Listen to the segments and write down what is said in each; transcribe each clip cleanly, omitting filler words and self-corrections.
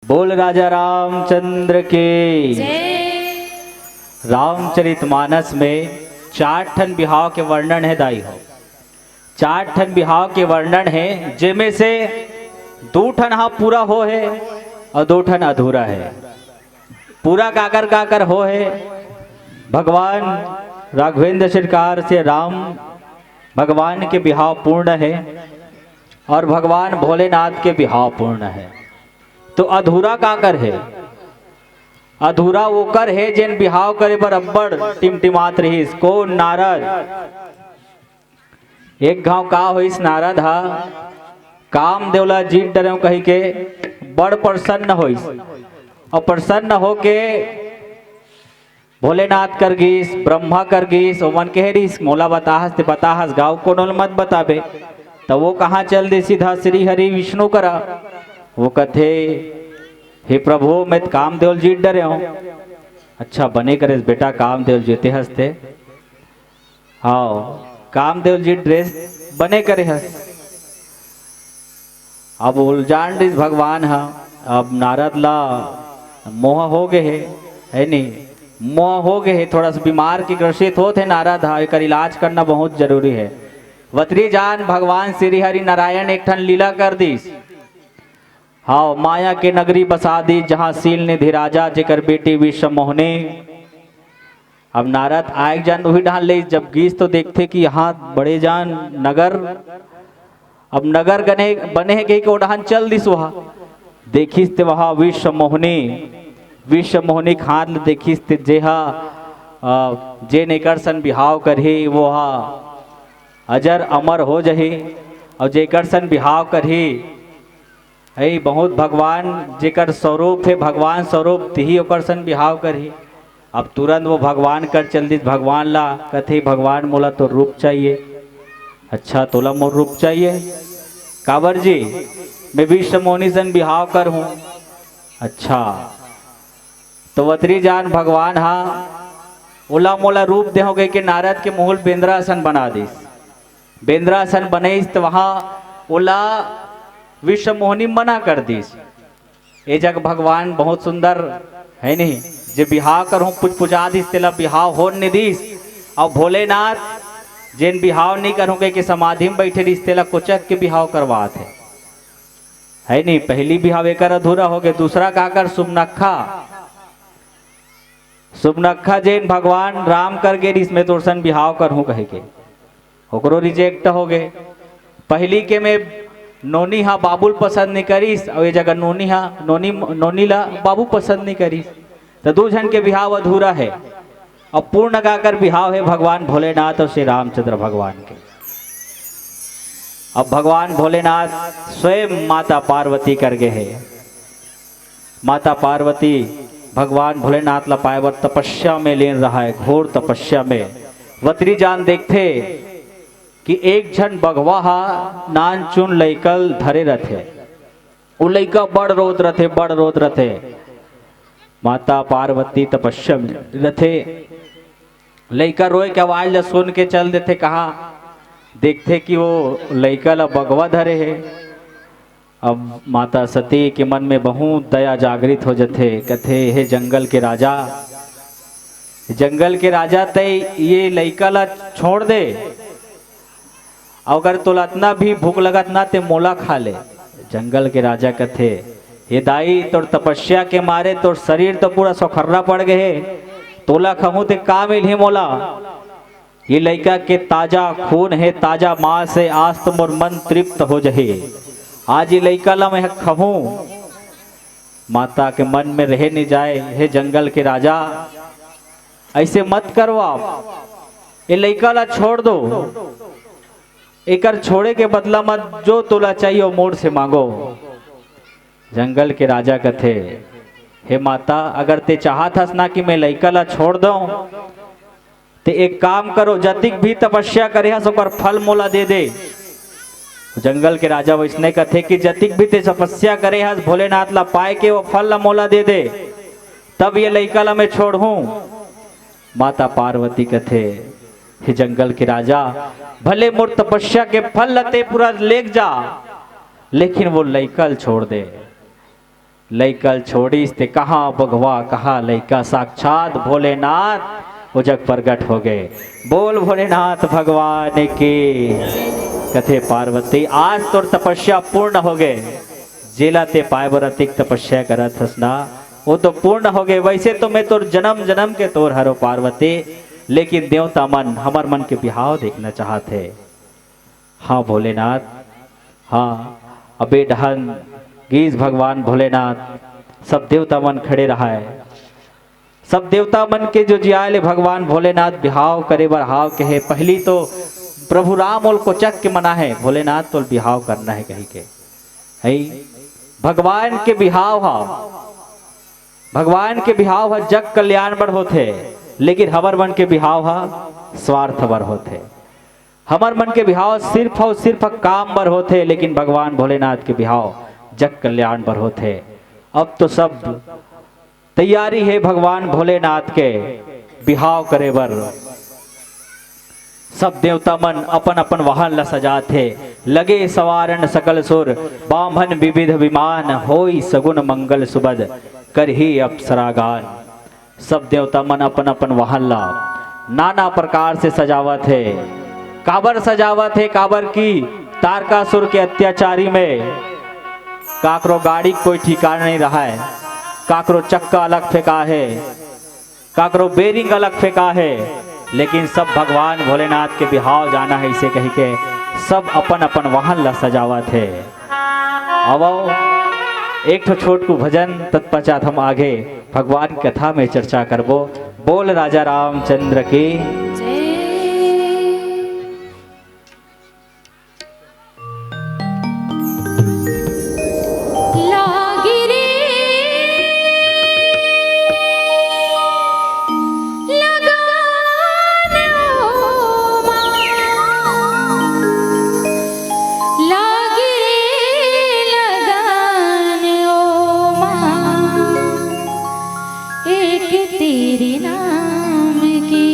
बोल राजा रामचंद्र के। रामचरितमानस में 4 ठन बिहाव के वर्णन है दाई हो। 4 ठन बिहाव के वर्णन है, जिनमें से 2 ठन हाँ पूरा हो है और 2 ठन अधूरा है। पूरा काकर हो है, भगवान राघवेंद्र सरकार से राम भगवान के बिहाव पूर्ण है और भगवान भोलेनाथ के बिहाव पूर्ण है। तो अधूरा काकर है? अधूरा वो कर है जिन बिहाव करे बर अब्बड़ टिमटिमात रहीस को नारद। एक गांव का होइस नारद हा काम देवला जीत डरे कही के बड़ प्रसन्न होइस और प्रसन्न होके भोलेनाथ कर गीस, ब्रह्मा कर गीस, ओमन कह रहीस मोला बताहस ते बताहस, गाँव को मत बताबे। तो वो कहाँ चल दे सीधा श्री हरि विष्णु करा। वो कथे हे प्रभु मैं कामदेव जीत डरे हूँ। अच्छा बने करे बेटा कामदेव जीते हंसते, हाँ कामदेव जीत ड्रेस बने करे हंस। अब उलझान रही भगवान हा। अब नारद ला मोह हो गए है नहीं, मोह हो गए, थोड़ा सा बीमार की ग्रसित होते नारद हा, एक इलाज करना बहुत जरूरी है। वतरी जान भगवान श्री हरि नारायण एक ठन लीला कर दीस। हाँ माया के नगरी बसा दी जहाँ सील निधि राजा जेकर बेटी विश्व मोहनी। अब नारद आए जान वही ढाल ले, जब गीस तो देखते कि यहाँ बड़े जान नगर, अब नगर गने बने है कि ओढ़ान चल दिस वहाँ देखिस ते वहाँ विश्व मोहनी खान देखिस ते जेहा जे नेकर सन बिहाव करही वो हा अजर अमर हो जही और जेकर सन बिहाव करही है बहुत भगवान जेकर स्वरूप है, भगवान स्वरूप ही ओकर सन बिहाव करही। अब तुरंत वो भगवान कर चल दी, भगवान ला कथे भगवान मोला तो रूप चाहिए। अच्छा तोला मोर रूप चाहिए काबर जी, मैं विश्व मोहनी सन बिहाव कर हूँ। अच्छा तो वतरी जान भगवान हा ओला मोला रूप दे हो गए कि नारद के मोहल बेंद्रासन बना दिस। बेंद्रासन बने तो वहाँ ओला विश्व मोहनी मना कर दीस। ये जग भगवान बहुत सुंदर है नहीं, जे बिहाव करूँ पुजा दिस तेला बिहाव हो नहीं दिस। और भोलेनाथ जिन बिहाव नहीं करूँ के समाधि में बैठे दिस तेला कुचक के बिहाव करवात है नहीं। पहली बिहाव एक अधूरा हो गए। दूसरा काकर सुबनखा जैन भगवान राम कर गे इसमें तोरसन बिहाव करूँ कहे के ओकरो रिजेक्ट हो गए। पहली के में नोनी हा बाबुल पसंद नहीं करीस और ये जगह नोनी ला बाबू पसंद नहीं करीस, तो 2 जन के बिहाव अधूरा है। अब पूर्ण गाकर बिहाव है भगवान भोलेनाथ और श्री रामचंद्र भगवान के। अब भगवान भोलेनाथ स्वयं माता पार्वती कर गए है। माता पार्वती भगवान भोलेनाथ ला पाए तपस्या में लीन रहा है, घोर तपस्या में। वतरी जान देखते कि एक झन बगवा हा नान चुन लैकल धरे रथे, वो लैका बड़ रोत रथे। माता पार्वती तपस्या में रथे, लैका रोए के आवाज ला सुन के चल देते कहाँ, देखते कि वो लैका ला बगवा धरे है। अब माता सती के मन में बहुत दया जागृत हो जाते, कथे हे जंगल के राजा तय ये लैका ला छोड़ दे, अगर तोला इतना भी भूख लगत ना ते मोला खा ले। जंगल के राजा कथे ये दाई तोर तपस्या के मारे तोर शरीर तो पूरा सोखर्रा पड़ गए है, तोला कहूँ ते का मिल मोला। ये लड़का के ताजा खून है, ताजा मांस है, आज तो मोर मन तृप्त हो जहे। आज ये लड़का ला मैं कहूँ माता के मन में रह नहीं जाए। हे जंगल के राजा ऐसे मत करवा, ये लड़का ला छोड़ दो, एकर छोड़े के बदला मत जो तोला चाहिए वो मोड़ से मांगो। जंगल के राजा कथे हे माता अगर ते चाहत हस ना कि मैं लड़का ला छोड़ दूं ते एक काम करो, जतिक भी तपस्या करे हस ओकर फल मोला दे दे। जंगल के राजा वैसने कथे कि जतिक भी ते तपस्या करे हस भोलेनाथ ला पाए के वो फल ला मोला दे दे, तब ये लड़का ला मैं छोड़ूं। माता पार्वती कथे हे जंगल के राजा भले मोर तपस्या के फल लते पूरा लेक जा, लेकिन वो लैकल छोड़ दे। लैकल छोड़ीस ते कहाँ बगवा कहाँ लैका, साक्षात भोलेनाथ उजग प्रगट हो गए। बोल भोलेनाथ भगवान की। कथे पार्वती आज तोर तपस्या पूर्ण हो गए, जेला ते पाए बर अतिक तपस्या करत हस ना वो तो पूर्ण हो गए। वैसे तो मैं तोर जन्म जन्म के तोर हरो पार्वती, लेकिन देवता मन हमार मन के बिहाव देखना चाहते। हाँ भोलेनाथ, हाँ अबे डहन गीज भगवान भोलेनाथ सब देवता मन खड़े रहा है। सब देवता मन के जो जियाले भगवान भोलेनाथ बिहाव करे बर हाव के है। पहली तो प्रभु राम ओल को चक के मना है, भोलेनाथ तो बिहाव करना है कही के है। भगवान के बिहाव हा, भगवान के बिहाव हा जग कल्याण बर होते, लेकिन हमर मन के बिहाव हा स्वार्थ बर होते। हमर मन के बिहाव सिर्फ और सिर्फ काम बर होते, लेकिन भगवान भोलेनाथ के बिहाव जग कल्याण बर होते। अब तो सब तैयारी है भगवान भोलेनाथ के बिहाव करे बर। सब देवता मन अपन अपन वाहन ला सजाते, लगे सवारन सकल सुर, बामन विविध विमान, होई सगुन मंगल सुबद, करही अप्सरागान। सब देवता मन अपन अपन वाहन ला नाना प्रकार से सजावत है। काबर सजावत है, काबर की तारकासुर के अत्याचारी में काकरो गाड़ी कोई ठिकाना नहीं रहा है, काकरो चक्का अलग फेंका है, काकरो बेरिंग अलग फेंका है, लेकिन सब भगवान भोलेनाथ के बिहाव जाना है इसे कही के सब अपन अपन वाहन ला सजावत है। अब एक ठो छोट को भजन तत्पश्चात हम आगे भगवान कथा में चर्चा करबो। बोल राजा रामचंद्र की। लागी रे लगान ओ माँ एक तेरे नाम की,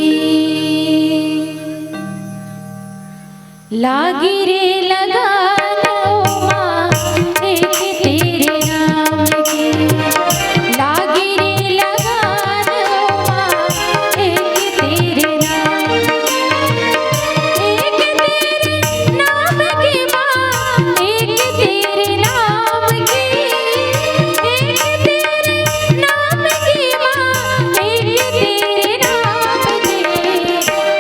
लागी रे लगान ओ माँ एक तेरे नाम की, एक तेरे नाम की माँ एक तेरे नाम की, एक तेरे नाम की माँ एक तेरे नाम की,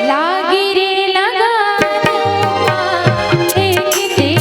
लागी रे लगान एक तेरे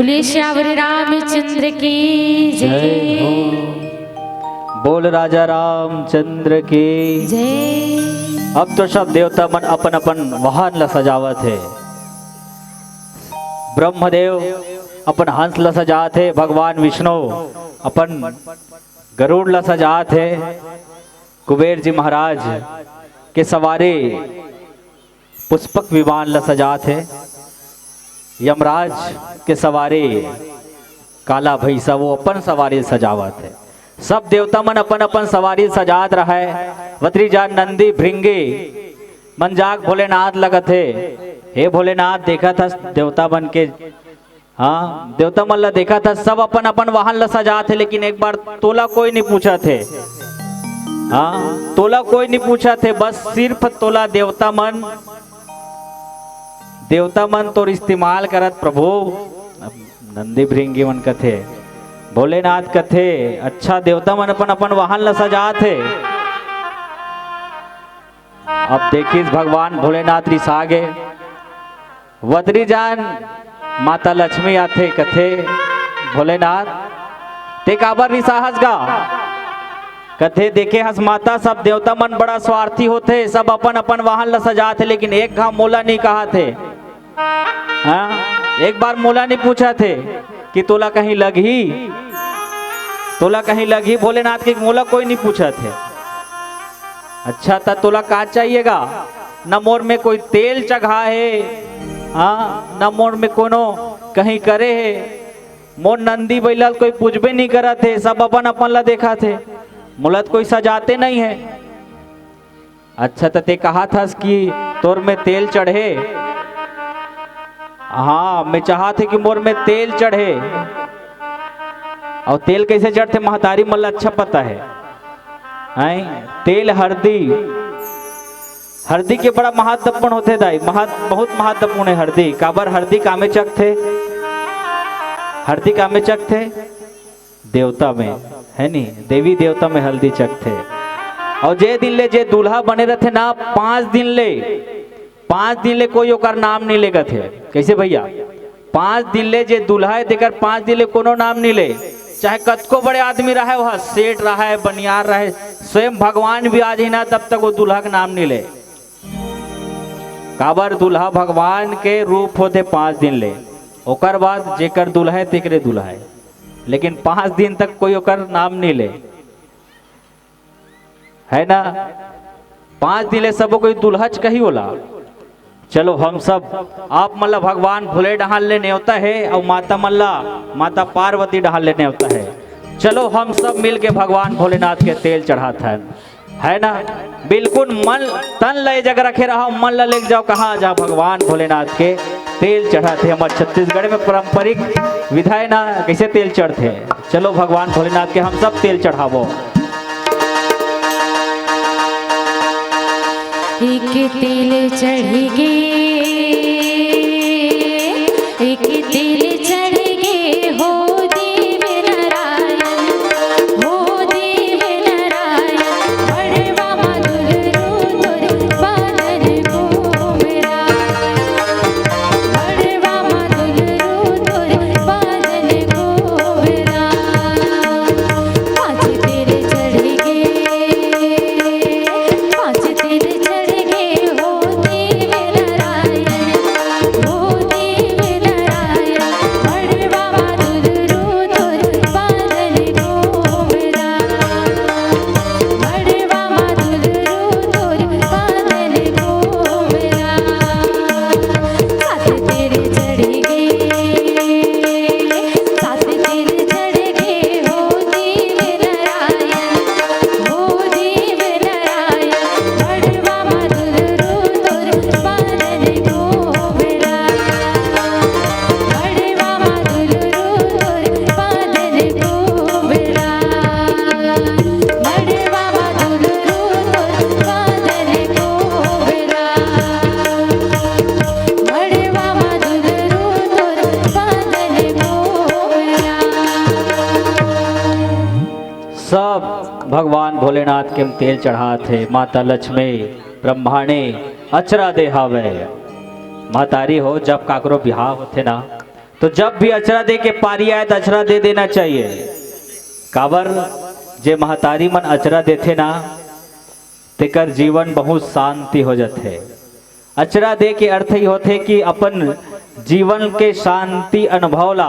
बोलिए श्यावर रामचंद्र की जय हो। जय। बोल राजा रामचंद्र की। जय। अब तो सब देवता मन अपन अपन वाहन ला सजावत है। ब्रह्मदेव अपन हंस ला सजात है, भगवान विष्णु अपन गरुड़ ला सजात है, कुबेर जी महाराज के सवारे पुष्पक विमान ला सजात है, यमराज के सवारे काला भैसा वो अपन सवारी सजावत है। सब देवता मन अपन अपन सवारी सजात रहा है। वत्री जान नंदी भृंगे मंजाक भोलेनाथ लगत है। हे भोलेनाथ देखा था देवता बन के, हाँ देवता मन ला देखा था सब अपन अपन वाहन ला सजात है, लेकिन एक बार तोला कोई नहीं पूछा थे। हाँ तोला कोई नहीं पूछा थे, बस सिर्फ तोला देवता मन तो इस्तेमाल करत प्रभु। नंदी भृंगी मन कथे, भोलेनाथ कथे, अच्छा देवता मन अपन अपन वाहन ला सजात है। अब देखिस भगवान भोलेनाथ रिसा गए। वदरी जान माता लक्ष्मी आथे कथे, भोलेनाथ ते काबर रिसाहस गा? कथे देखे हस माता सब देवता मन बड़ा स्वार्थी होते, सब अपन अपन वाहन ला सजाते, लेकिन एक घाव मोला नहीं कहा थे। हाँ एक बार मोला नहीं पूछा थे कि तोला कहीं लगी, तोला कहीं लगी। भोलेनाथ के मोला कोई नहीं पूछा थे। अच्छा था तोला का चाहिएगा? न मोर में कोई तेल चढ़ा है, हाँ न मोर में कोनो कहीं करे है। मोर नंदी बैलाल कोई पूछबे नहीं करा थे, सब अपन अपन ला देखा थे, मुलत कोई सजाते नहीं है। अच्छा तो ते कहा था कि तोर में तेल चढ़े? हाँ मैं चाहा थे कि मोर में तेल चढ़े। और तेल कैसे चढ़ते महतारी मल्ला अच्छा पता है। तेल हल्दी, हल्दी के बड़ा महत्वपूर्ण होते दाई, बहुत महत्वपूर्ण है हल्दी। काबर हल्दी कामे चक थे, हल्दी कामे चक थे देवता में है नी, देवी देवता में हल्दी चक थे। और जे दिन ले जे दूल्हा बने रहते ना, 5 दिन ले कोई ओकर नाम नहीं लेगा थे। कैसे भैया? 5 दिन ले जे दूल्हा है देकर 5 दिन ले कोनो नाम नहीं ले, चाहे कतको बड़े आदमी रहे, वह सेठ रहा है, बनियार रहे, स्वयं भगवान भी आज ही ना तब तक वो दूल्हा का नाम नहीं ले। काबर दूल्हा भगवान के रूप होते 5 दिन ले, ओकर बाद जेकर दूल्हा है तेकरे दूल्हा है, लेकिन 5 दिन तक कोई ओकर नाम नहीं ले, है ना। 5 दिन ले सब कोई दुल्हच कही होला। चलो हम सब आप मल्ला भगवान भोले डहाल ले न्योता है, और माता मल्ला माता पार्वती डहाल ले न्योता है। चलो हम सब मिल के भगवान भोलेनाथ के तेल चढ़ाते है ना। बिल्कुल मन तन ले जगह रखे रहो, मन ला ले जाओ कहाँ जा भगवान भोलेनाथ के तेल चढ़ाते। हमारे छत्तीसगढ़ में पारंपरिक विधा है ना, कैसे तेल चढ़ते। चलो भगवान भोलेनाथ के हम सब तेल चढ़ावो। एक तेल चढ़ गे, एक तेल चढ़ गे हो देव नारायण, हो देव नारायण। बड़वा मधुर तोर बादल घूमरा, बड़वा मधुर तोर बादल घूमरा। 5 तेल चढ़ गे, 5 तेल चढ़ गे हो देव नारायण, हो देव नारायण। बड़वा मधुर तोर बादल घूमरा, बड़वा मधुर तोर बादल घूमरा। 7 तेल चढ़ गे, 7 तेल चढ़ गे हो देव नारायण, हो देव नारायण। बड़वा मधुर तोर बादल घूमरा, बड़वा मधुर तोर बादल घूमरा, बड़वा मधुर तोर बादल घूमरा, बड़वा मधुर तोर बादल घूमरा। सब भगवान भोलेनाथ के हम तेल चढ़ाते। माता लक्ष्मी ब्रह्माणी अचरा देहावे। महतारी हो जब काकरो बिहाव होते ना, तो जब भी अचरा दे के पारी आए तो अचरा दे देना चाहिए। काबर जे महतारी मन अचरा देथे ना तेकर जीवन बहुत शांति हो जाते। अचरा दे के अर्थ ही होते कि अपन जीवन के शांति अनुभव ला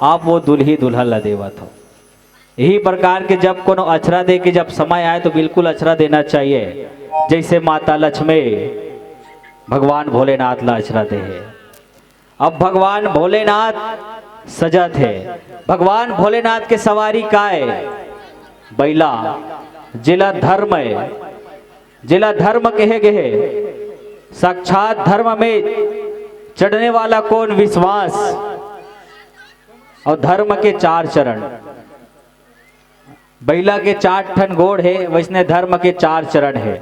आप वो दुल्ही दुल्हन ला देवत हो। यही प्रकार के जब कोनो अचरा दे के जब समय आए तो बिल्कुल अचरा देना चाहिए। जैसे माता लक्ष्मी भगवान भोलेनाथ ला अचरा दे है। अब भगवान भोलेनाथ सजत है। भगवान भोलेनाथ के सवारी का है बैला, जिला धर्म है, जिला धर्म कहे गए। साक्षात धर्म में चढ़ने वाला कौन? विश्वास और धर्म के 4 चरण। बैला के 4 ठन गोड़ है, वैसने धर्म के 4 चरण है।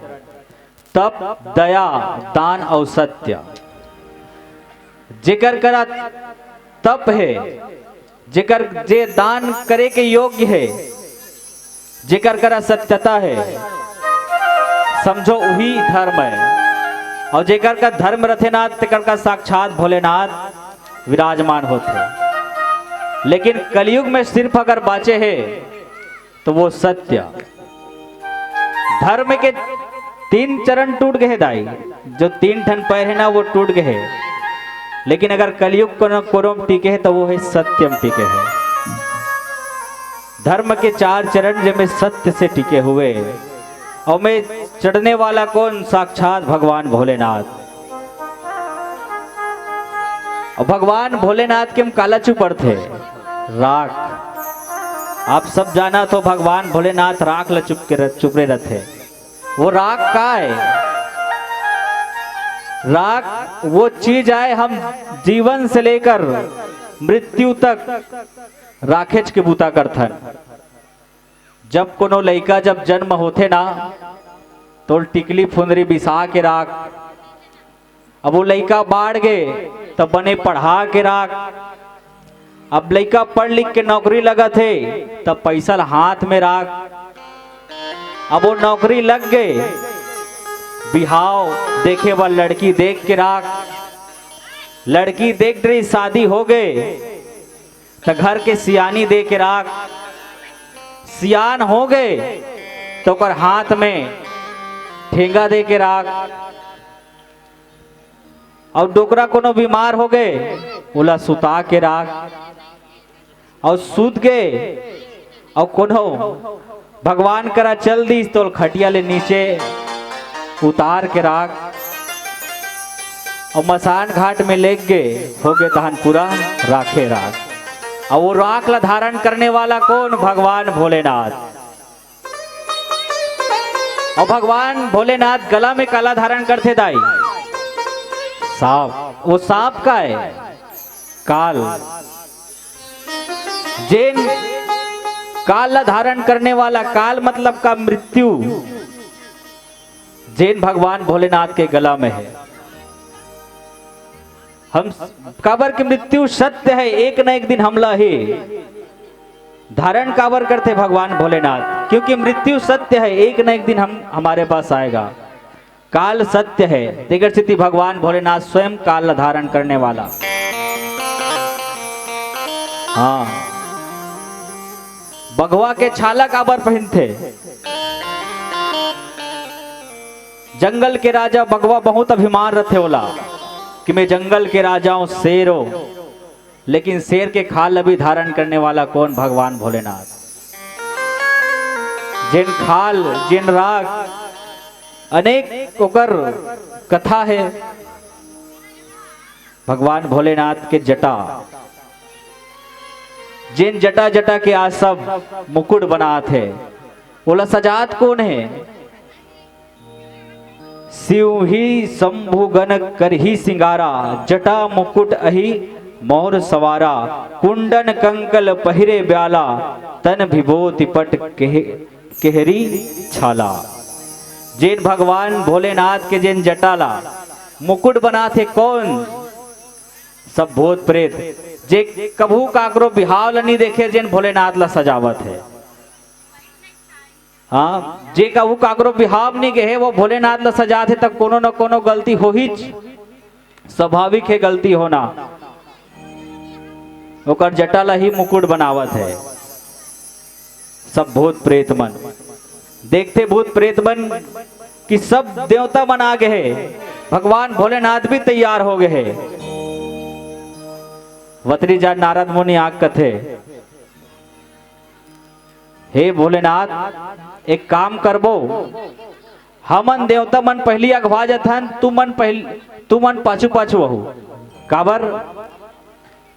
तप, दया, दान और सत्य। जेकर करा तप है, जेकर जे दान करे के योग्य है, जेकर करा सत्यता है, समझो वही धर्म है। और जेकर का धर्म रथेनाथ तेकर का साक्षात भोलेनाथ विराजमान होते। लेकिन कलयुग में सिर्फ अगर बाचे है तो वो सत्य। धर्म के 3 चरण टूट गए दाई, जो 3 ठन पैर है ना वो टूट गए। लेकिन अगर कलयुग को टिके है तो वो है सत्यम टिके है। धर्म के 4 चरण जिनमें सत्य से टिके हुए और में चढ़ने वाला कौन? साक्षात भगवान भोलेनाथ। और भगवान भोलेनाथ के हम काला चुपर थे राख। आप सब जाना तो भगवान भोलेनाथ राख ल चुपरे रहते। वो राख का है? राख वो चीज आए हम जीवन से लेकर मृत्यु तक राखेच के बूता करथन। जब कोनो लइका जब जन्म होते ना तो टिकली फुंदरी बिसा के राख। अब वो लइका बाढ़ गए तब बने पढ़ा के राख। अब लइका पढ़ लिख के नौकरी लगा थे तब पैसा हाथ में राख। अब वो नौकरी लग गए, बिहाव देखे वह लड़की देख के राख। लड़की देख रही शादी हो गए तो घर के सियानी दे के राख। सियान हो गए तो कर हाथ में ठेंगा दे के राख। और डोकरा कोनो बीमार हो गए ओला सुता के राख। और सूत गए और कोनो भगवान करा चल दी तो खटिया ले नीचे उतार के राख। और मसान घाट में लेग गए हो गए तहन पूरा राखे राख। और वो राख ला धारण करने वाला कौन? भगवान भोलेनाथ। और भगवान भोलेनाथ गला में काला धारण करते दाई सांप। वो सांप का है काल। जैन काल ला धारण करने वाला, काल मतलब का मृत्यु, जैन भगवान भोलेनाथ के गला में है। हम काबर की मृत्यु सत्य है, एक न एक दिन हमला है। धारण काबर करते भगवान भोलेनाथ? क्योंकि मृत्यु सत्य है, एक न एक दिन हमारे पास आएगा। काल सत्य है, तेगर स्थिति भगवान भोलेनाथ स्वयं काल धारण करने वाला। हाँ, बघवा के छाला काबर पहनते? जंगल के राजा बघवा बहुत अभिमान रखे होला कि मैं जंगल के राजा हूं, शेर हो। लेकिन शेर के खाल अभी धारण करने वाला कौन? भगवान भोलेनाथ। जिन खाल जिन राग अनेक ओकर कथा है। भगवान भोलेनाथ के जटा, जिन जटा जटा के आज सब मुकुट बनात है, ओला सजात कौन है? शिव ही शंभु गण कर ही सिंगारा, जटा मुकुट अहि मोर सवारा, कुंडन कंकल पहिरे ब्याला, तन विभूति पट केहरी छाला। जिन भगवान भोलेनाथ के जिन जटाला मुकुट बना थे कौन? सब भूत प्रेत जे कभू काकरो बिहाव ला नहीं देखे, जिन भोलेनाथ ला सजावत है। हाँ, जे कभू काकरो बिहाव नहीं गए वो भोलेनाथ ला सजाते तक कोनो न कोनो गलती हो ही, स्वाभाविक है गलती होना। ओकर जटा ला ही मुकुट बनावत है। सब भूत प्रेत मन देखते भूत प्रेत मन कि सब देवता मन आ गए है, भगवान भोलेनाथ भी तैयार हो गए है। वतरी जा नारद मुनि आग कथे, हे भोलेनाथ एक काम करबो, हमन देवता मन पहली अगवा जथन, तू मन पाछू पाछू आहू। काबर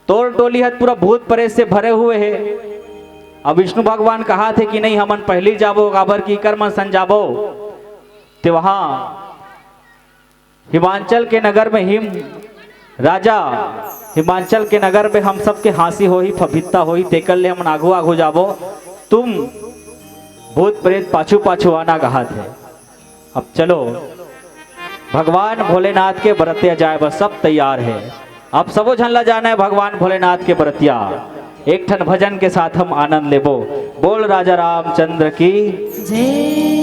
तोर टोली हत पूरा भूत प्रेत से भरे हुए है। अब विष्णु भगवान कहा थे कि नहीं हमन पहली जाबो, काबर की कर मन सन जाबो। ते वहां हिमाचल के नगर में राजा हिमाचल के नगर में हम सबके हंसी होही फभित्ता होही, तेकर ले हम आगू आगू जाबो, तुम भूत प्रेत पाछू पाछू आना कहा थे। अब चलो भगवान भोलेनाथ के बरतिया जाए, बस सब तैयार है। अब सबो झनला जाना है भगवान भोलेनाथ के बरतिया। एक ठन भजन के साथ हम आनंद लेबो। बोल राजा रामचंद्र की जय।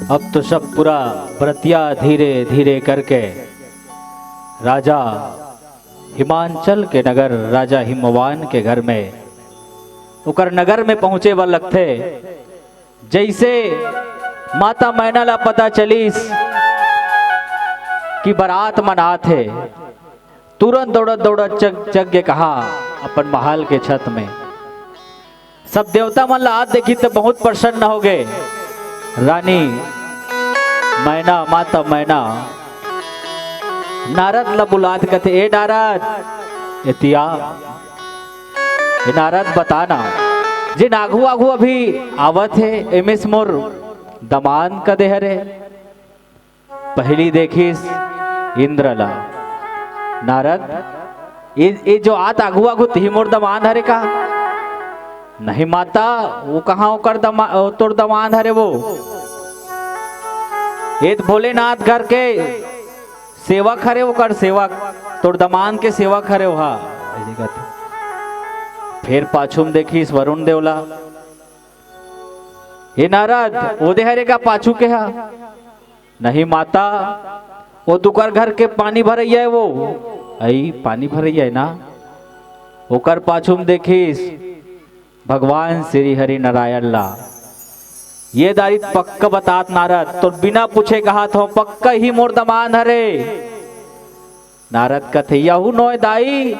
अब तो सब पूरा व्रतिया धीरे धीरे करके राजा हिमांचल के नगर राजा हिमवान के घर में उकर नगर में पहुंचे बर लगथे। जैसे माता मैना ला पता चलीस कि बारात मनात है, तुरंत दौड़त दौड़त जग के कहा अपन महल के छत में। सब देवता मन ला आज देखी तो बहुत प्रसन्न हो गए। रानी मैना माता मैना नारद ला बुलात कथे, ए नारद एतिया ए नारद बताना जे आघू आघू अभी आवत है एमिस मोर दमान कदे हरे। पहली देखिस इंद्र ला। नारद ये जो आत आघू आघू ती मोर दमान हरे का? नहीं माता, वो कहाँ ओकर तोर दमान हरे वो एक भोलेनाथ घर के सेवक हरे, वो कर सेवक तोर दमान के सेवक हरे वहा। फिर पाछुम देखी वरुण देवला। हे नारद वो दे हरे का पाछू के हा? नहीं माता, वो दुकर घर के पानी भरैया है, वो आई पानी भरैया है ना। ओकर पाछुम देखीस भगवान श्री हरि नारायण ला। ये दारित पक्का बतात नारद, तो बिना पूछे कहा तो पक्का ही मोर दमान हरे। नारद कथे यहू नोय दाई,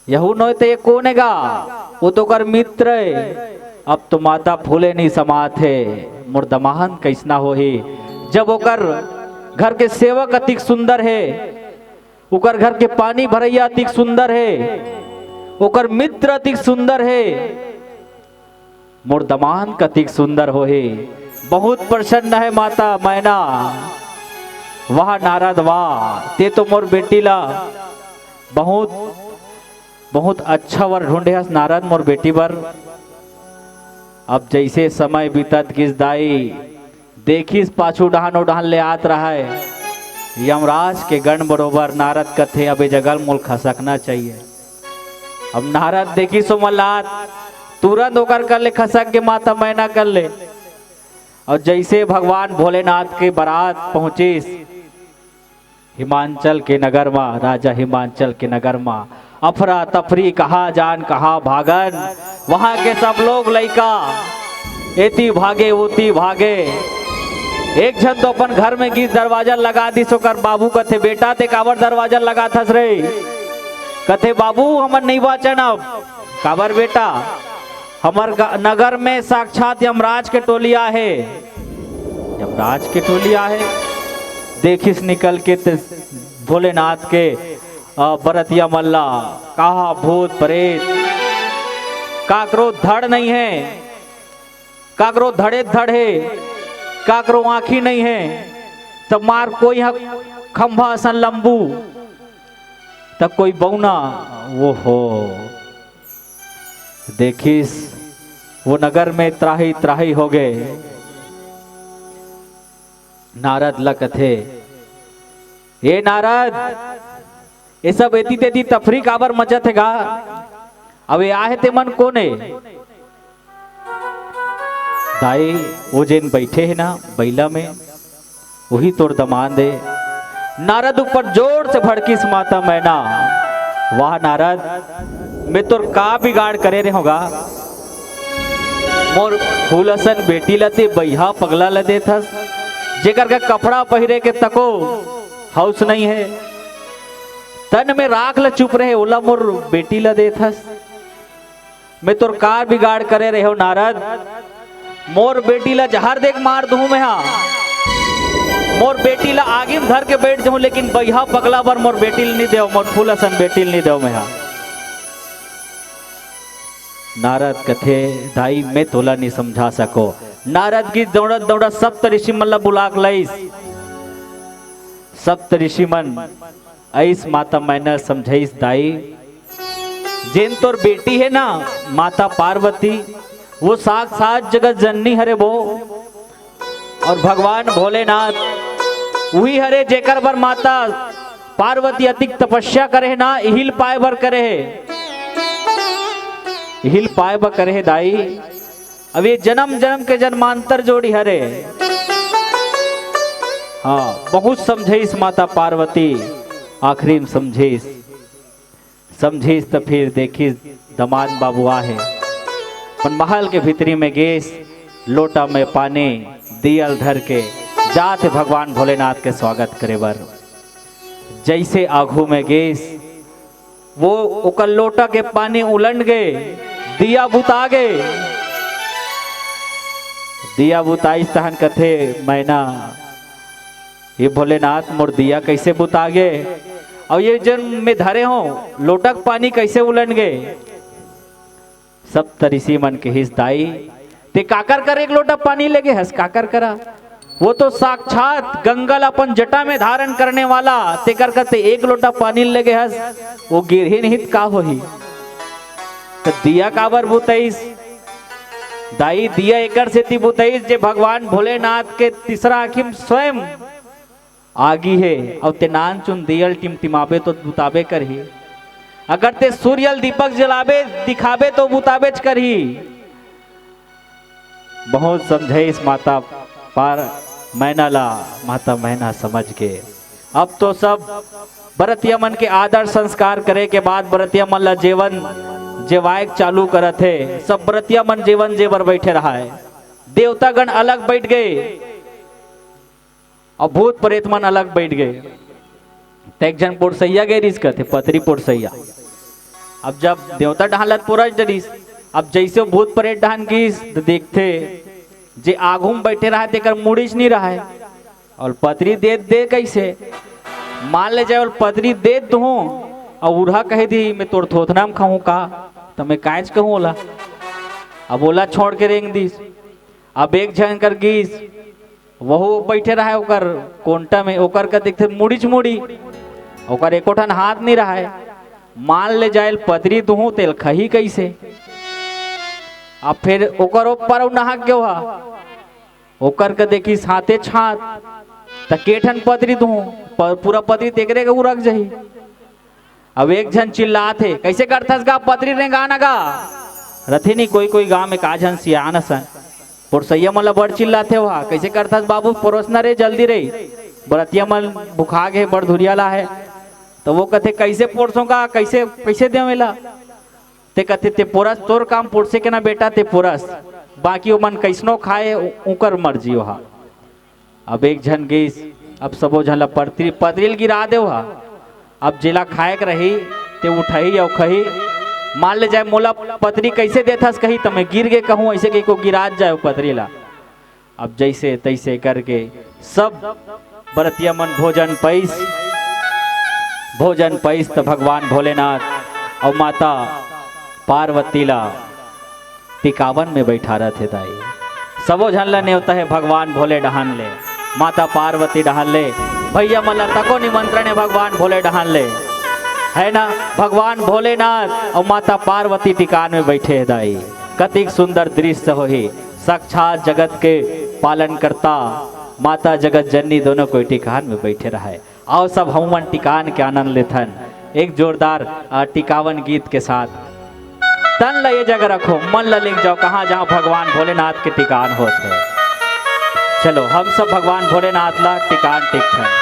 यहू नोय तो ये कौन हैगा? वो तो कर मित्र है। अब तो माता फूले नहीं समात है, मोर दमान कैसना हो ही जब ओकर घर के सेवक अतिक सुंदर है, ओकर घर के पानी भरैया अतिक सुंदर है, ओकर मित्र अतिक सुंदर है, मोर दमान कतिक सुंदर हो ही। बहुत प्रसन्न है माता मैना। वाह नारद वाह, ते तो मोर बेटी ला बहुत बहुत अच्छा वर ढूंढे हस नारद मोर बेटी बर। अब जैसे समय बीतत किस दाई देखिस पाछू डहान उड़ान ले आत रहा है यमराज के गण बरोबर। नारद कथे अब जगल मोल खसकना चाहिए। अब नारद देखी सो मल्लात तुरंत होकर कर ले खसक के माता मैना कर ले। और जैसे भगवान भोलेनाथ के बारात पहुंचिस हिमांचल के नगर में, राजा हिमांचल के नगर में अफरा तफरी कहा जान कहा भागन। वहां के सब लोग लइका एती भागे ओती भागे। एक जन तो अपन घर में की दरवाजा लगा दी सोकर बाबू कथे बेटा ते काबर दरवाजा लगा थस रे? कथे बाबू हमर नहीं बाचन अब। काबर बेटा? हमार नगर में साक्षात यमराज के टोलिया है। यमराज के टोलिया है। देखिस निकल के भोलेनाथ के बरतिया मल्ला कहा भूत प्रेत काकरो धड़ नहीं है, काकरो धड़े धड़ है, काकरो आंखी नहीं है। तब मार कोई खंभा सन लंबू, तब कोई बौना। वो हो देखिस वो नगर में त्राही त्राही हो गए। नारद लकथे ये नारद ये सब एती तेती तफरी काबर मचत है गा? अब ये आहे ते मन कोने? दाई वो जेन बैठे है ना बैला में वही तोर दमान दे। नारद ऊपर जोर से भड़कीस माता मैना। वाह नारद मैं तोर का बिगाड़ करे रे होगा? मोर फूलसन बेटी लते बैहा पगला लदे थस, जेकर का कपड़ा पहिरे के तको हाउस नहीं है, तन में राख ल चुप रहे ओला मोर बेटी लदे थस। मैं तोर का बिगाड़ करे रहे हो नारद? मोर बेटी ला जहर देख मार दूं मैं। हाँ मोर बेटी ला आगे में धर के बैठ जाऊं, लेकिन बैहा पगला बर मोर बेटी नहीं देव, मोर फूलसन बेटी नहीं देव मैं। हाँ नारद कथे दाई मैं तोला नहीं समझा सको। नारद की दौड़त दौड़त सप्त ऋषि मन ला बुलाक लईस। सप्त ऋषि मन ऐस माता मैना समझाइस दाई जेन तोर बेटी है ना माता पार्वती, वो साक्षात जगत जननी हरे वो। और भगवान भोलेनाथ वही हरे जेकर बर माता पार्वती अतिक तपस्या करे ना, हिल पाए बर करे है, हिल पाए बर करे है दाई। अब ये जन्म जन्म के जन्मांतर जोड़ी हरे। हाँ बहुत समझेस माता पार्वती, आखिरी में समझेस तो फिर देखिस दमाद बाबुआ है पण महल के भीतरी में गेस, लोटा में पानी दियल धर के जाते भगवान भोलेनाथ के स्वागत करे बर। जैसे आघू में गेस वो ओकर लोटा के पानी उलट गए, दिया बुता गए। दिया बुताई तहन कथे मैना ये भोलेनाथ मोर दिया कैसे बुता गए, और ये जन में धरे हो लोटक पानी कैसे उलट गए। सब तरिसी मन के हिस दाई ते काकर कर एक लोटा पानी लेगे हस काकर करा, वो तो साक्षात गंगल अपन जटा में धारण करने वाला ते कर करते एक लोटा पानी लेगे हस, वो गिरही निहित का होही। तो दिया काबर बुतईस दाई, दिया एकर से ती बुतईस जे भगवान भोलेनाथ के तीसरा आखिम स्वयं आगी है, और ते नान चुन दियल टिमटिमाबे तो बुताबे करही, अगर ते सूर्यल दीपक जलाबे दिखाबे तो बुताबेच करही। बहुत समझे इस माता पार मैना ला, माता मैना समझ के अब तो सब बरतिया मन के आदर संस्कार करे के बाद बरतिया मन ला जेवन जेवायक चालू करत है। सब बरतिया मन जेवन जेवर बैठे रहा है, देवतागण अलग बैठ गए और भूत प्रेत मन अलग बैठ गए। तो एक जन पोरसैया गए रिस करते पतरी पोरसैया, अब जब देवता डहालत पुरज डरिस, अब जैसे भूत प्रेत डहान गिस तो देखते जे आगू में बैठे रहा तेकर मुड़ीच नहीं रहा है, और पतरी दे कैसे मान ले जाए और पतरी दे दू और उड़ा कह दी मैं तोड़ थोथना में खाऊं का, तो मैं कांच कहूँ ओला, अब ओला छोड़ के रेंग दीस। अब एक जन कर गिस वह बैठे रहा है ओकर कोंटा में, ओकर का देखते मुड़ीच मुड़ी, ओकर एकोठन हाथ नहीं रहा है, मान ले जाए पतरी दूँ तेल खही कैसे। अब फिर ओकर ऊपर नहा के वहा ओकर के देखी हाथे छात त केठन पतरी दूँ पूरा पतरी तेकरे के उरक जही। अब एक जन चिल्लात है कैसे करथस गा पतरी रे गाना गा रथे नहीं, कोई गांव में का जन सियान सन पुरसैया मन ला बड़ चिल्लाते वहा कैसे करथस बाबू परोसना रे जल्दी रे, बरतिया मन भुखा गए बड़ धुरिया ला है। तो वो कहते कैसे पोरसों का कैसे कैसे देवेला, ते कहते ते पोरस तोर काम पोरसे के ना बेटा ते पोरस, बाकी वो मन कैसनो खाए उकर मर्जी वहा। अब एक जन गईस, अब सबो जन ला पतरील गिरा दे वहा, अब जिला खाए के रही ते उठही और खही, मान ले जाए मोला पतरी कैसे देथस कही तो मैं गिर गए कहूँ ऐसे कहीं को गिरा जाए पतरी ला। अब जैसे तैसे करके सब बरतिया मन भोजन पैस तो भगवान भोलेनाथ और माता पार्वती ला टिकावन में बैठा रहे थे दाई। सबो झन ला नेवता है भगवान भोले डहान ले, माता पार्वती डहान ले, भैया मला तको निमंत्रण है भगवान भोले डहान ले, है ना। भगवान भोलेनाथ और माता पार्वती टिकान में बैठे है दाई। कतिक सुंदर दृश्य हो ही, साक्षात जगत के पालन करता माता जगत जननी दोनों को टिकान में बैठे रहा है। आओ सब हम टिकान के आनंद लेथन एक जोरदार टिकावन गीत के साथ। तन ला ये जगह रखो, मन ला लिख जाओ कहाँ जहाँ भगवान भोलेनाथ के टिकान होते। चलो हम सब भगवान भोलेनाथ ला टिकान टिकथन।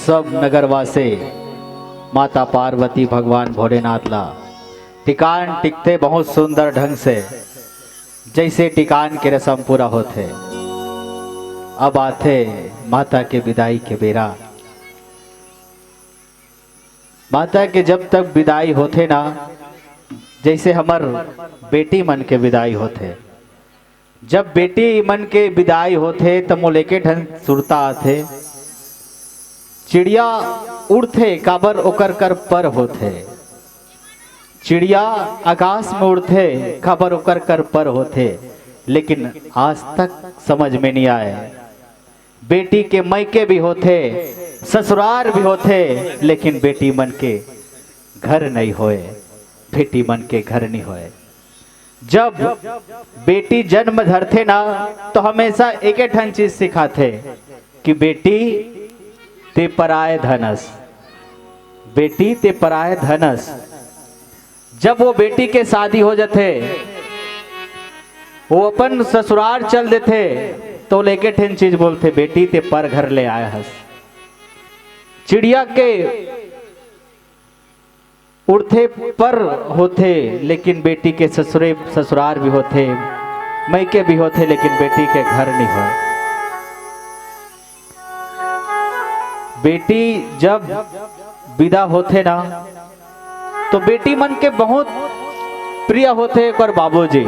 सब नगरवासे माता पार्वती भगवान भोलेनाथ ला टिकान टिकते बहुत सुंदर ढंग से, जैसे टिकान के रस्म पूरा होते। अब आते माता के विदाई के बेरा। माता के जब तक विदाई होते ना, जैसे हमर बेटी मन के विदाई होते। जब बेटी मन के विदाई होते तब मोले के ढंग सुरता आते। चिड़िया उड़ते काबर ओकर कर पर होते। चिड़िया आकाश में उड़ते काबर ओकर कर पर होते। लेकिन आज तक समझ में नहीं आए, बेटी के मैके भी होते, ससुराल भी होते, लेकिन बेटी मन के घर नहीं होए, बेटी मन के घर नहीं होए। जब बेटी जन्म धरते ना तो हमेशा एक ठन चीज सिखाते कि बेटी ते पराए धनस, बेटी ते पराए धनस। जब वो बेटी के शादी हो जाते, वो अपन ससुराल चल देते तो लेके ठन चीज बोलते, बेटी ते पर घर ले आया हस। चिड़िया के उड़ते पर होते, लेकिन बेटी के ससुराल भी होते, मैके भी होते, लेकिन बेटी के घर नहीं होए। बेटी जब विदा होते ना तो बेटी मन के बहुत प्रिय होते एक बाबूजी।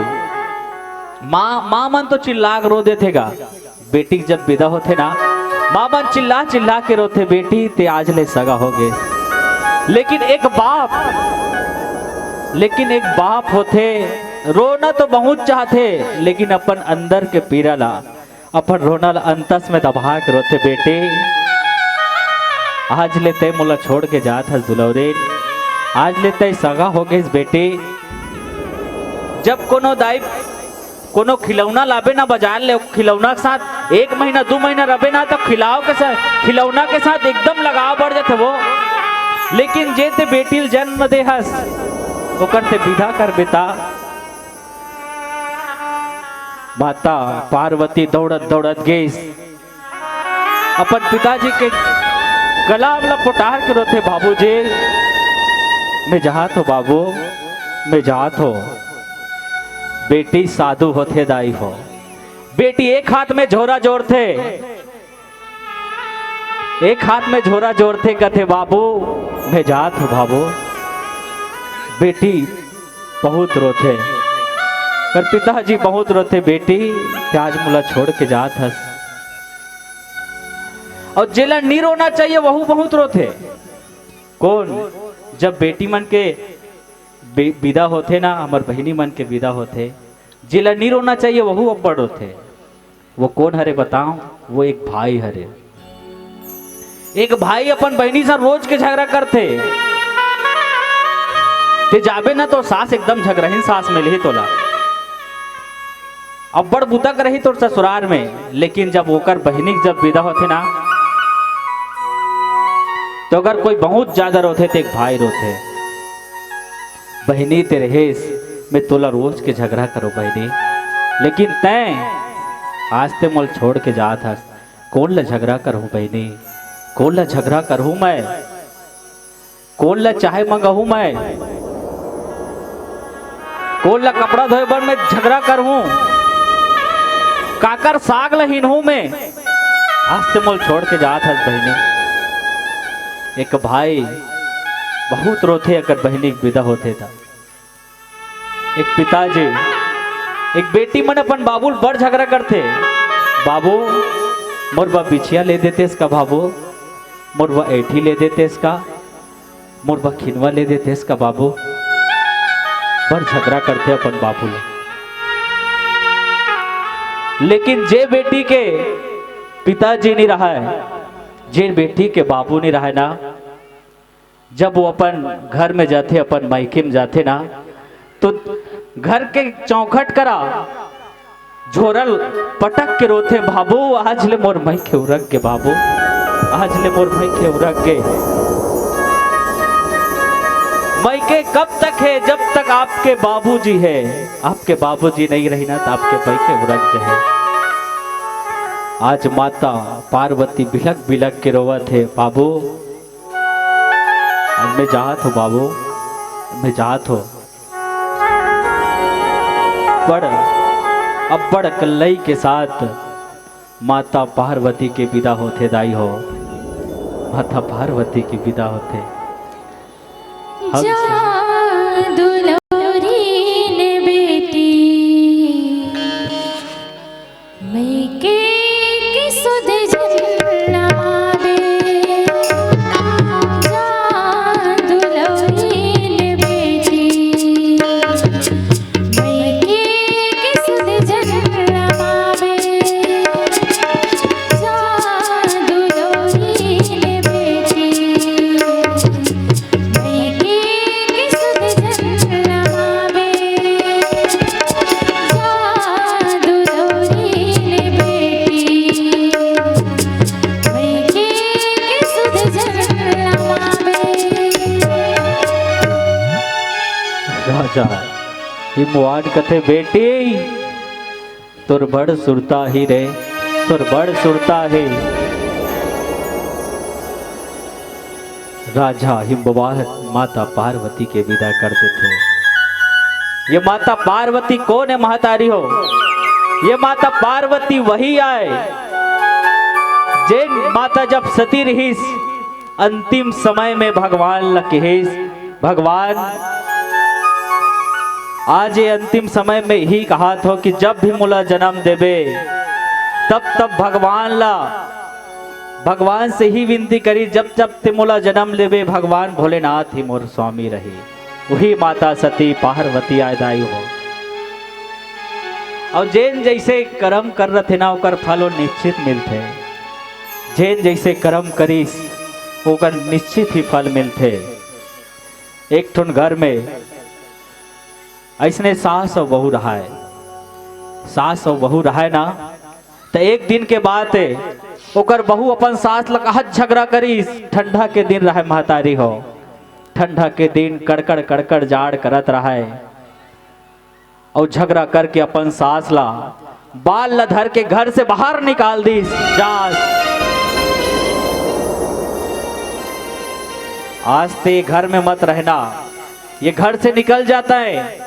माँ मन तो चिल्ला रो देते गा। बेटी जब विदा होते ना, माँ मन चिल्ला चिल्ला के रोते, बेटी ते आज ले सगा हो गए। लेकिन एक बाप होते, रोना तो बहुत चाहते, लेकिन अपन अंदर के पीड़ा ला, अपन रोना ला अंतस में दबा के रोते, बेटे आज लेते मोला छोड़ के जात हस दुलौरे, आज लेते सगा हो गए बेटे। जब कोनो दाई कोनो खिलौना लाबे ना बाजार ले, खिलौना के साथ 1 महीना 2 महीना रहे ना तो खिलौना के साथ एकदम लगाव बढ़ जाते वो। लेकिन जे ते बेटी जन्म दे हस ओकर ते विदा कर बेटा। माता पार्वती दौड़त दौड़त गई, अपन पिताजी के गला वाला पोटार के रोते, बाबूजी मैं जात हो, बाबू मैं जात हो। बेटी साधु होते दाई हो। बेटी एक हाथ में झोरा जोड़ते, एक हाथ में झोरा जोड़ते कहते, बाबू मैं जात हो बाबू। बेटी बहुत रोते, पर पिताजी बहुत रोते, बेटी आज मुला छोड़ के जात हस। और जेला नहीं रोना चाहिए वह बहुत रोते। कौन? जब बेटी मन के विदा होते ना, हमार बहिनी मन के विदा होते, जेला नहीं रोना चाहिए वह अब्बड़ रोते। वो कौन हरे बताओ? वो एक भाई हरे। एक भाई अपन बहनी से रोज के झगड़ा करते, ते जाबे ना तो सास एकदम झगड़हीन सास में ही तोला, अब्बड़ बुता कर रही तो ससुराल में। लेकिन जब ओकर बहनी जब विदा होते ना तो अगर कोई बहुत ज्यादा रोते तो एक भाई रोते, बहनी तेरे हेस मैं तोला रोज के झगड़ा करो बहनी, लेकिन तैं आज ते मोल छोड़ के जात हस। कौन ला झगड़ा करूं बहनी, कौन ला झगड़ा करूं मैं, कौन ला चाहे मंगाहूं मैं, कौन ला कपड़ा धोए बर मैं झगड़ा करूं, काकर साग लहीन हूं मैं, आज ते मोल छोड़ के जात हस बहनी। एक भाई बहुत रोते अगर बहनी विदा होते था। एक पिताजी एक बेटी मन अपन बाबू बड़ झगड़ा करते, बाबू मोर बा बिछिया ले देते इसका, बाबू मोर बा ऐठी ले देते इसका, मोर बा खिनवा ले देते इसका, बाबू बड़ झगड़ा करते अपन बाबू ले। लेकिन जे बेटी के पिताजी नहीं रहा है, जे बेटी के बाबू नहीं रहा है ना, जब वो अपन घर में जाते, अपन मायके में जाते ना, तो घर के चौखट करा झोरल पटक के रोते, बाबू आज ले मोर मई के उरक के, बाबू आज ले मोर मई के उरक के। मई के कब तक है? जब तक आपके बाबूजी है। आपके बाबूजी नहीं रही ना तो आपके मई के उरक जाए। आज माता पार्वती बिलक बिलक के रोवत है, बाबू आज मैं जात हो, बाबू मैं जात हो। अब बड़ कल्लई के साथ माता पार्वती के विदा होते दाई हो, माता पार्वती की विदा होते। दुलोरी ने बेटी मैं के सुध जन्नावे, दुलोरी ने बेटी मैं के सुध जन्नावे, दुलोरी ने बेटी राजा हिमवान कथे बेटी तुर बड़ सुरता ही रे, तुर बड़ सुरता है। राजा हिमवान माता पार्वती के विदा करते थे। ये माता पार्वती कौन है महतारी हो? ये माता पार्वती वही आए जैन माता जब सती रहीस अंतिम समय में भगवान लकेश, भगवान आज ये अंतिम समय में ही कहा था कि जब भी मुला जन्म देवे तब भगवान से ही विनती करी, जब ते मुला जन्म लेवे भगवान भोलेनाथ ही मोर स्वामी रही। वही माता सती पार्वती आयदाई हो। और जैन जैसे कर्म कर रहे थे ना ओकर फल निश्चित मिलते। जैन जैसे कर्म करीस ओकर निश्चित ही फल मिलते। एक ठुन घर में ऐसने सास और बहू रहा है, सास और बहू रहा है ना, तो एक दिन के बाद ओकर बहू अपन सास लकहत झगड़ा करी। ठंडा के दिन रहा महतारी हो, ठंडा के दिन कड़कड़ कड़कड़ जाड़ करत रहा है और झगड़ा करके अपन सास ला बाल ला धर के घर से बाहर निकाल दी। आज ते घर में मत रहना, ये घर से निकल जाता है।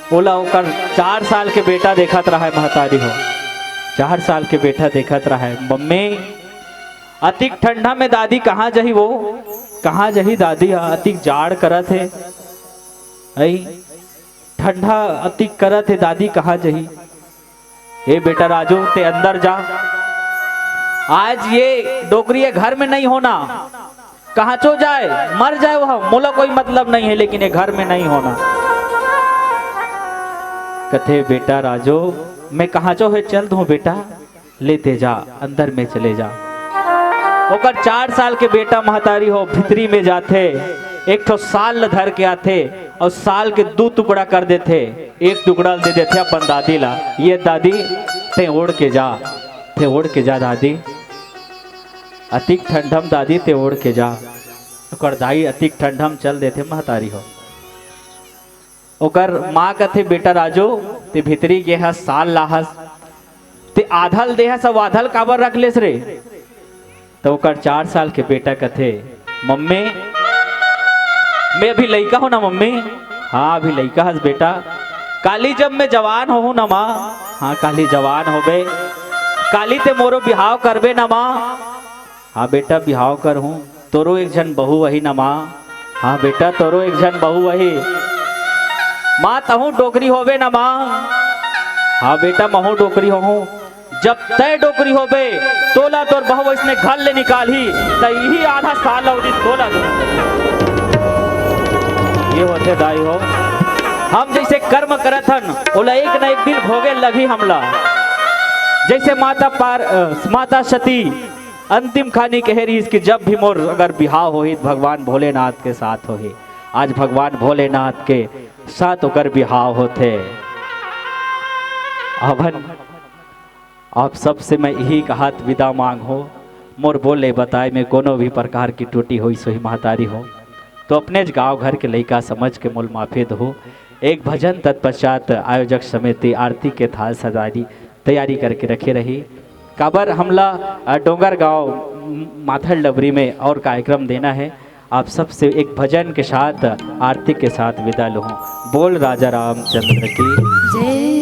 बोला होकर 4 साल के बेटा देखत रहा है महतारी हो, 4 साल के बेटा देखत रहा है। मम्मी अतिक ठंडा में दादी कहाँ जही, वो कहाँ जही दादी, अतिक जाड़ करत है, ऐ ठंडा अतिक करत है दादी कहाँ जही। ए बेटा राजू ते अंदर जा, आज ये डोकरी घर में नहीं होना, कहाँ चो जाए मर जाए वह, मोला कोई मतलब नहीं है, लेकिन ये घर में नहीं होना। कथे बेटा राजो मैं कहाँ चो है, चल दूं बेटा, लेते जा अंदर में चले जा। ओकर 4 साल के बेटा महतारी हो भितरी में जाते, एक ठो साल धर के आते और साल के 2 टुकड़ा कर देते, एक टुकड़ा दे देते अपन दादी ला, ये दादी ते ओढ़ के जा, ते ओढ़ के जा दादी, अतिक ठंडम दादी ते ओढ़ के जा। ओकर दाई अतिक ठंडम चल देते महतारी हो। ओकर माँ कथे बेटा राजो ते भितरी गे हा साल लाहस ते आधल देहा सब आधल काबर रख लेस रे। तो ओकर 4 साल के बेटा कथे मम्मी मैं अभी लइका हूँ ना मम्मी, हाँ अभी लइका हस बेटा, काली जब मैं जवान हो ना माँ, हाँ काली जवान हो बे, काली ते मोरो बिहाव करबे ना माँ, हाँ बेटा बिहाव कर हूँ, तोरो एक जन बहू वही ना माँ, हाँ बेटा तोरो एक जन बहू वही, माँ तहूँ डोकरी होबे ना माँ, हाँ बेटा महू डोकरी हो, जब तय डोकरी होबे तोला तोर बहू इसने घर ले निकाली तही आधा साल अवधि तोला दो। ये होते दाई हो, हम जैसे कर्म करत हन ओला एक न एक दिन भोगे लगी हमला। जैसे माता सती अंतिम खानी कह रही इसकी जब भी मोर अगर बिहाव हो भगवान भोलेनाथ के साथ हो, आज भगवान भोलेनाथ के साथ होकर बिहाव होते। अभन आप सबसे मैं यही कहत विदा मांग हो, मोर बोले बताए में कोनो भी प्रकार की टूटी हुई सोही महतारी हो तो अपने गांव घर के लइका समझ के मूल माफी दो। एक भजन तत्पश्चात आयोजक समिति आरती के थाल सजारी तैयारी करके रखे रही। काबर हमला डोंगर गांव माथल डबरी में और कार्यक्रम देना है। आप सबसे एक भजन के साथ आरती के साथ विदा लूँ। बोल राजा रामचंद्र की जय